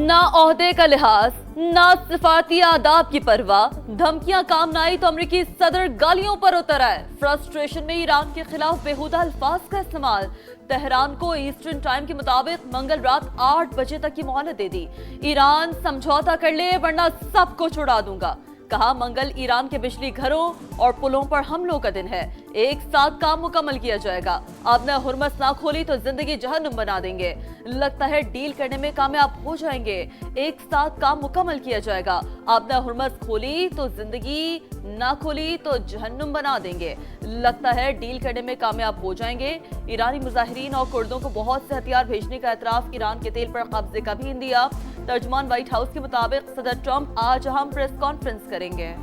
ना ओहदे का लिहाज, ना सिफाती आदाब की परवाह, धमकियां काम न आई तो अमरीकी सदर गालियों पर उतर आए। फ्रस्ट्रेशन में ईरान के खिलाफ बेहुदा अल्फाज का इस्तेमाल। तेहरान को ईस्टर्न टाइम के मुताबिक मंगल रात 8 बजे तक की मोहलत दे दी। ईरान समझौता कर ले वरना सब कुछ उड़ा दूंगा। कहा मंगल ईरान के बिजली घरों और पुलों पर हमलों का दिन है। एक साथ काम मुकम्मल किया जाएगा। आपने हुर्मस ना खोली तो जिंदगी जहन्नुम बना देंगे। लगता है डील करने में कामयाब हो जाएंगे। एक साथ काम मुकम्मल किया जाएगा। आपने हुर्मस खोली तो जिंदगी, ना खोली तो जहन्नुम बना देंगे। लगता है डील करने में कामयाब हो जाएंगे। ईरानी मुजाहिरीन और कुर्दों को बहुत से हथियार भेजने का एतराफ। ईरान के तेल पर कब्जे का भी दिया। तर्जुमान व्हाइट हाउस के मुताबिक सदर ट्रंप आज अहम प्रेस कॉन्फ्रेंस करेंगे।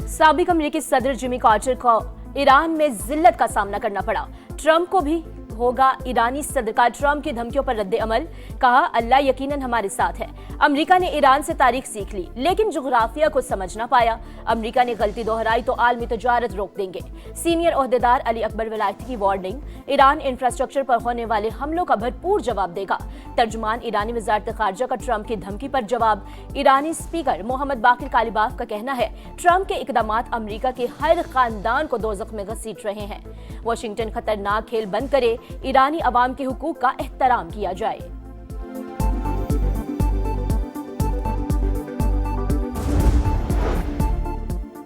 साबिक अमेरिकी सदर जिमी कार्टर को ईरान में जिल्लत का सामना करना पड़ा। ट्रंप को भी होगा ईरानी सदर का ट्रंप की धमकियों पर रद्द अमल। कहा अल्लाह यकीनन हमारे साथ है। अमेरिका ने ईरान से तारीख सीख ली लेकिन जुग्राफिया को समझ ना पाया। अमेरिका ने गलती दोहराई तो आलमी तजारत रोक देंगे। सीनियर ओहदेदार अली अकबर वलायती की वार्निंग। ईरान इंफ्रास्ट्रक्चर पर होने वाले हमलों का भरपूर जवाब देगा। तर्जुमान ईरानी वजारत खारजा का ट्रंप की धमकी पर जवाब। ईरानी स्पीकर मोहम्मद बाकिर कालिबाफ का कहना है ट्रंप के इकदामात अमेरिका के हर खानदान को दोज़ख में घसीट रहे हैं। वाशिंगटन खतरनाक खेल बंद करे, ईरानी अवाम के हुकूक का एहतराम किया जाए।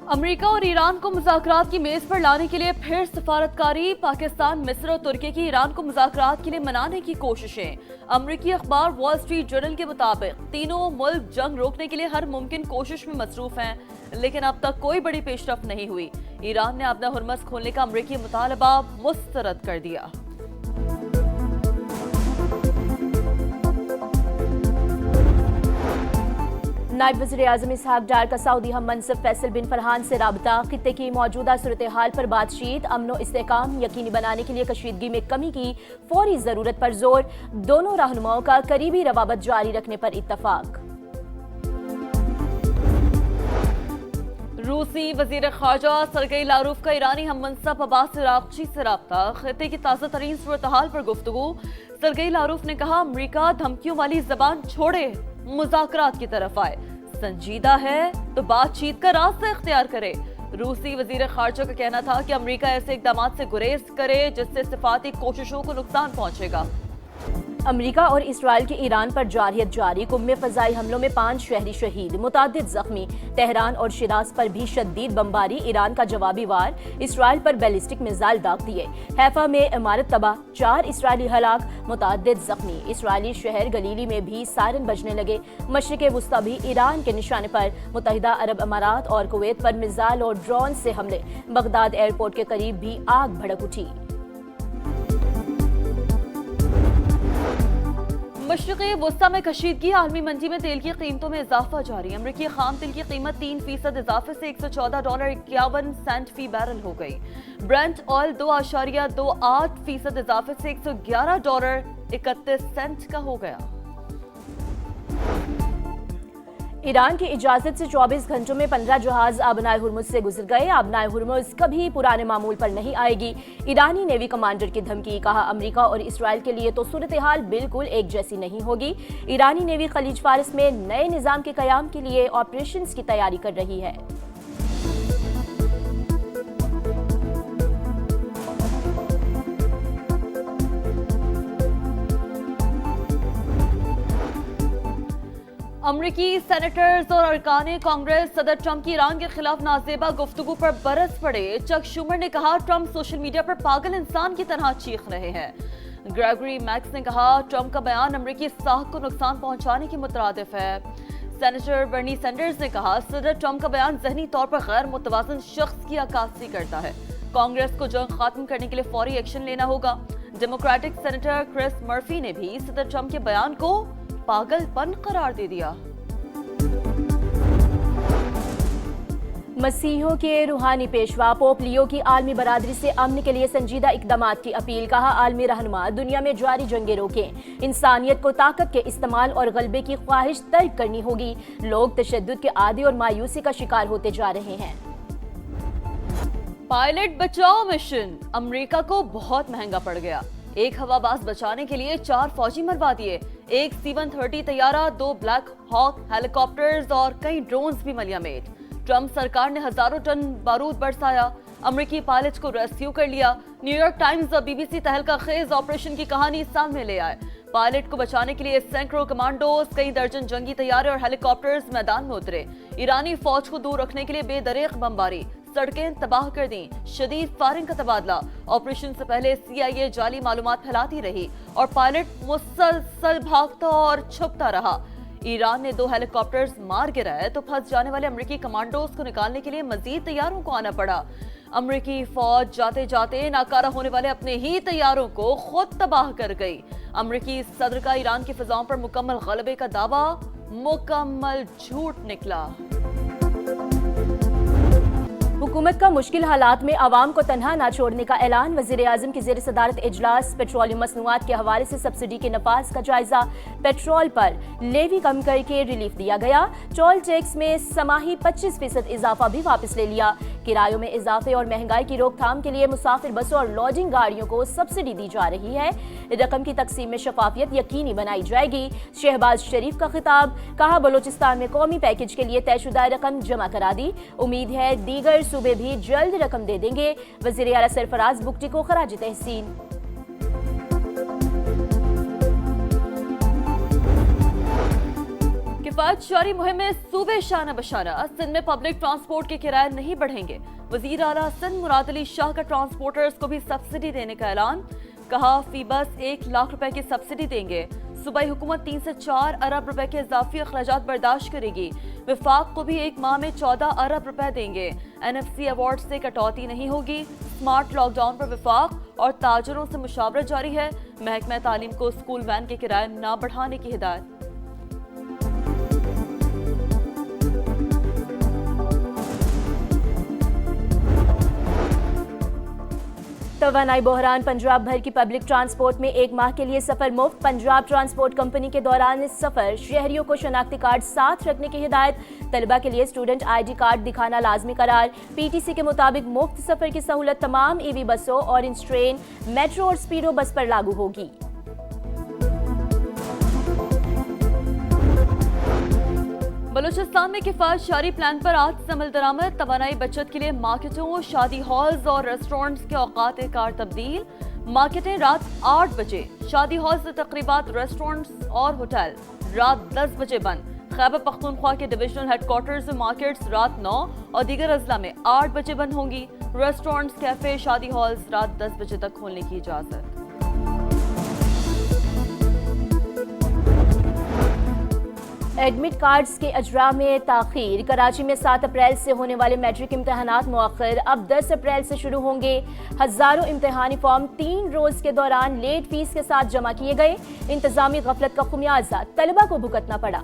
अमेरिका और ईरान को मुज़ाकरात की मेज पर लाने के लिए फिर सफारतकारी। पाकिस्तान, मिस्र और तुर्की की ईरान को मुज़ाकरात के लिए मनाने की कोशिशें। अमेरिकी अखबार वॉल स्ट्रीट जर्नल के मुताबिक तीनों मुल्क जंग रोकने के लिए हर मुमकिन कोशिश में मसरूफ हैं, लेकिन अब तक कोई बड़ी पेशरफ्त नहीं हुई। ईरान ने अपना हुर्मस खोलने का अमेरिकी मुतालबा मुस्तरद कर दिया। नायब वज़ीर-ए-आज़म इसहाक डार का सऊदी हम मनसब फैसल बिन फरहान से राबता। खित्ते की मौजूदा सूरत हाल पर बातचीत। अमन व इस्तेहकाम यकीनी बनाने के लिए कशीदगी में कमी की फौरी जरूरत पर जोर। दोनों रहनुमाओं का करीबी रवाबत जारी रखने पर इत्तफाक। रूसी वजीर खारजा सरगई लारूफ का ईरानी हम मनसब अब्बास अरागची से राब्ता। खित्ते की ताज़ा तरीन सूरत हाल पर गुफ्तगू। सरगई लारूफ ने कहा अमरीका धमकियों वाली जबान छोड़े, मुज़ाकरात की तरफ आए। संजीदा है तो बातचीत का रास्ता इख्तियार करे। रूसी वजीर खारजा का कहना था कि अमेरिका ऐसे इक़दामात से गुरेज करे जिससे सिफाती कोशिशों को नुकसान पहुंचेगा। अमेरिका और इसराइल की ईरान पर जारहियत जारी। कुम्मे फ़ज़ाई हमलों में 5 शहरी शहीद, मुतादिद जख्मी। तेहरान और शिराज पर भी शदीद बमबारी। ईरान का जवाबी वार। इसराइल पर बैलिस्टिक मिसाइल दाग दिए। हैफा में इमारत तबाह, 4 इसराइली हलाक, मुतादिद जख्मी। इसराइली शहर गलीली में भी सायरन बजने लगे। मशरिक़ वुस्ता भी ईरान के निशाने पर। मुत्तहिदा अरब अमारात और कुवैत पर मिसाइल और ड्रोन से हमले। बगदाद एयरपोर्ट के करीब भी आग भड़क उठी। मशरिक़ वुस्ता में कशीदगी। आलमी मंडी में तेल की कीमतों में इजाफा जारी। अमरीकी खाम तेल की कीमत 3% इजाफे से $114.51 फी बैरल हो गई। ब्रेंट ऑयल 2.28% इजाफे से $111.31 का हो गया। ईरान की इजाजत से 24 घंटों में 15 जहाज आबनाए हुर्मुज से गुजर गए। आबनाए हुर्मुज कभी पुराने मामूल पर नहीं आएगी। ईरानी नेवी कमांडर की धमकी। कहा अमेरिका और इसराइल के लिए तो सूरत हाल बिल्कुल एक जैसी नहीं होगी। ईरानी नेवी खलीज फारस में नए निजाम के कयाम के लिए ऑपरेशंस की तैयारी कर रही है। अमरीकी सेनेटर्स और अरकान कांग्रेस सदर ट्रंप की ईरान के खिलाफ नाजेबा गुफ्तगू पर बरस पड़े। चक शूमर ने कहा ट्रंप सोशल मीडिया पर पागल इंसान की तरह चीख रहे हैं। ग्रेगरी मैक्स ने कहा ट्रंप का बयान अमरीकी साख को नुकसान पहुंचाने के मुतरादिफ है। सेनेटर बर्नी सैंडर्स ने कहा सदर ट्रंप का बयान ज़हनी तौर पर गैर मुतवाज़िन शख्स की अक्कासी करता है। कांग्रेस को जंग खत्म करने के लिए फौरी एक्शन लेना होगा। डेमोक्रेटिक सेनेटर क्रिस मर्फी ने भी सदर ट्रंप के बयान को पागलपन करार दे दिया। मसीहों के रूहानी पेशवा पोप लियो की आलमी बरादरी से अमन के लिए संजीदा इकदामात की अपील। कहा आलमी रहनुमा दुनिया में जारी जंगें रोकें। इंसानियत को ताकत के इस्तेमाल और गलबे की ख्वाहिश तर्क करनी होगी। लोग तशद्दुद के आदी और मायूसी का शिकार होते जा रहे हैं। पायलट बचाओ मिशन अमेरिका को बहुत महंगा पड़ गया। एक हवाबाज बचाने के लिए 4 फौजी मरवा दिए, एक C-130 तैयारा, 2 ब्लैक हॉक हेलीकॉप्टर्स और कई ड्रोन्स भी मलियामेट। ट्रंप सरकार ने हजारों टन बारूद बरसाया, अमेरिकी पायलट को रेस्क्यू कर लिया। न्यूयॉर्क टाइम्स और BBC तहलका खेज ऑपरेशन की कहानी सामने ले आए। पायलट को बचाने के लिए सैकड़ों कमांडोज, कई दर्जन जंगी तैयारे और हेलीकॉप्टर्स मैदान में उतरे। ईरानी फौज को दूर रखने के लिए बेदरीग बमबारी, सड़कें तबाह कर दी, शदीद फायरिंग का तबादला। ऑपरेशन से पहले CIA जाली मालूमात फैलाती रही और पायलट मुसलसल भागता और छुपता रहा। ईरान ने 2 हेलीकॉप्टर्स मार गिराए तो फंस जाने वाले अमेरिकी कमांडोज को निकालने के लिए मजीद तैयारों को आना पड़ा। अमेरिकी फौज जाते जाते नाकारा होने वाले अपने ही तैयारों को खुद तबाह कर गई। अमेरिकी सदर का ईरान की फिजाओं पर मुकम्मल गलबे का दावा मुकम्मल झूठ निकला। हुकूमत का मुश्किल हालात में आवाम को तन्हा ना छोड़ने का ऐलान। वजीर आजम की ज़ेर सदारत इजलास पेट्रोलियम मसनूआत के हवाले से सब्सिडी के नफाज का जायजा, पेट्रोल पर लेवी कम करके रिलीफ दिया गया। टोल टैक्स में समाही 25% इजाफा भी वापस ले लिया। किरायों में इजाफे और महंगाई की रोकथाम के लिए मुसाफिर बसों और लॉजिंग गाड़ियों को सब्सिडी दी जा रही है। रकम की तकसीम में शफाफियत यकीनी बनाई जाएगी। शहबाज शरीफ का खिताब, कहा बलोचिस्तान में कौमी पैकेज के लिए तयशुदा रकम जमा करा दी, उम्मीद है दीगर सूबे भी जल्द रकम दे देंगे। वज़ीर आला सरफराज बुगटी को खराज तहसीन। किफायत जारी मुहिम में सूबे शाना बशाना, सिंध में पब्लिक ट्रांसपोर्ट के किराए नहीं बढ़ेंगे। वजीर आला सिंध मुराद अली शाह का ट्रांसपोर्टर्स को भी सब्सिडी देने का ऐलान, कहा फी बस 1 लाख रुपए की सब्सिडी देंगे। सूबाई हुकूमत 3 से 4 अरब रुपए के इजाफी अखराजात बर्दाश्त करेगी। विफाक को भी 1 माह में 14 अरब रुपए देंगे। NFC अवार्ड से कटौती नहीं होगी। स्मार्ट लॉकडाउन पर विफाक और ताजरों से मुशावरत जारी है। महकमा तालीम को स्कूल वैन के किराए न बढ़ाने की हिदायत। तवानाई बहरान, पंजाब भर की पब्लिक ट्रांसपोर्ट में 1 माह के लिए सफर मुफ्त। पंजाब ट्रांसपोर्ट कंपनी के दौरान सफर शहरियों को शनाख्ती कार्ड साथ रखने की हिदायत। तलबा के लिए स्टूडेंट ID कार्ड दिखाना लाजमी करार। PTC के मुताबिक मुफ्त सफर की सहूलत तमाम EV बसों, ऑरेंज ट्रेन, मेट्रो और स्पीडो बस पर लागू होगी। बलूचिस्तान में किफायत जारी प्लान पर आज से अमल दरामद। तवानाई बचत के लिए मार्केटों, शादी हॉल्स और रेस्टोरेंट्स के औकात कार तब्दील। मार्केटें रात 8 बजे, शादी हॉल से तकरीबात, रेस्टोरेंट्स और होटल रात 10 बजे बंद। खैबर पख्तूनख्वा के डिविजनल हेडक्वार्टर्स में मार्केट्स रात 9 और दीगर अजला में 8 बजे बंद होंगी। रेस्टोरेंट्स, कैफे, शादी हॉल्स रात 10 बजे तक खोलने की इजाजत। एडमिट कार्ड्स के अजरा में ताखीर। कराची में 7 अप्रैल से होने वाले मैट्रिक इम्तहानात मुअख्खर, अब 10 अप्रैल से शुरू होंगे। हजारों इम्तहानी फॉर्म 3 रोज के दौरान लेट फीस के साथ जमा किए गए। इंतजामी गफलत का खुमियाजा तलबा को भुगतना पड़ा।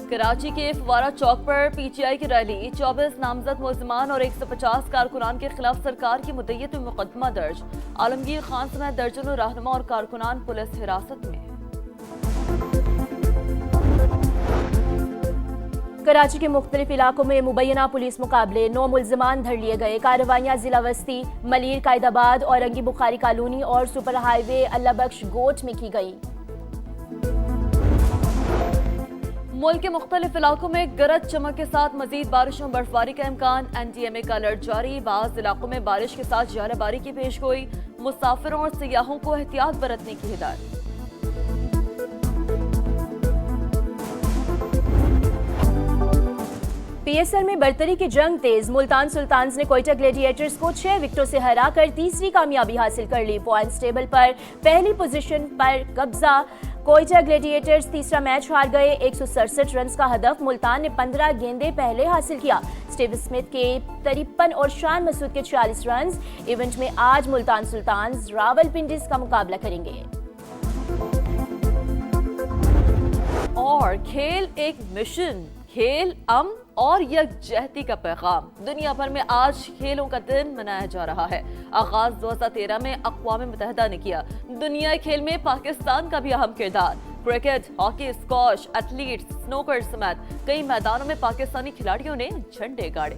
कराची के फवारा चौक पर PTI की रैली, 24 नामजद मुलजमान और 150 कारकुनान के खिलाफ सरकार की मुद्दत में मुकदमा दर्ज। आलमगीर खान समेत दर्जनों रहनुमा और कारकुनान पुलिस हिरासत में। कराची के मुख्तलिफ इलाकों में मुबैना पुलिस मुकाबले, 9 मुलजमान धर लिए गए। कार्रवाइयाँ जिला वस्ती, मलीर, कायदाबाद, औरंगी बुखारी कॉलोनी और सुपर हाईवे अल्लाह बख्श गोट में की गई। मुल्क के मुख्तलिफ इलाकों में गरज चमक के साथ मजीद बारिशों बर्फबारी का इम्कान। NTMA का अलर्ट जारी। बाज़ इलाकों में बारिश के साथ ज़्यादाबारी की पेशगोई। मुसाफिरों और सियाहों को एहतियात बरतने की हिदायत। PSL में बरतरी की जंग तेज। मुल्तान सुल्तान्स ने कोयटा ग्लेडिएटर्स को 6 विकेटों से हराकर तीसरी कामयाबी हासिल कर ली। पॉइंट्स टेबल पर पहली पोजीशन पर कब्जा। कोयटा ग्लेडिएटर्स तीसरा मैच हार गए। 167 रन का हदफ मुल्तान ने 15 गेंदें पहले हासिल किया। स्टीव स्मिथ के 53 और शान मसूद के 40 रन। इवेंट में आज मुल्तान सुल्तान्स रावलपिंडी का मुकाबला करेंगे। और खेल एक मिशन, खेल अमन और यकजहती का पैगाम। दुनिया भर में आज खेलों का दिन मनाया जा रहा है। आगाज 2013 में अक़वाम मुत्तहिदा ने किया। दुनिया खेल में पाकिस्तान का भी अहम किरदार। Cricket, hockey, squash, athletes, snooker समेत कई मैदानों में पाकिस्तानी खिलाड़ियों ने झंडे गाड़े।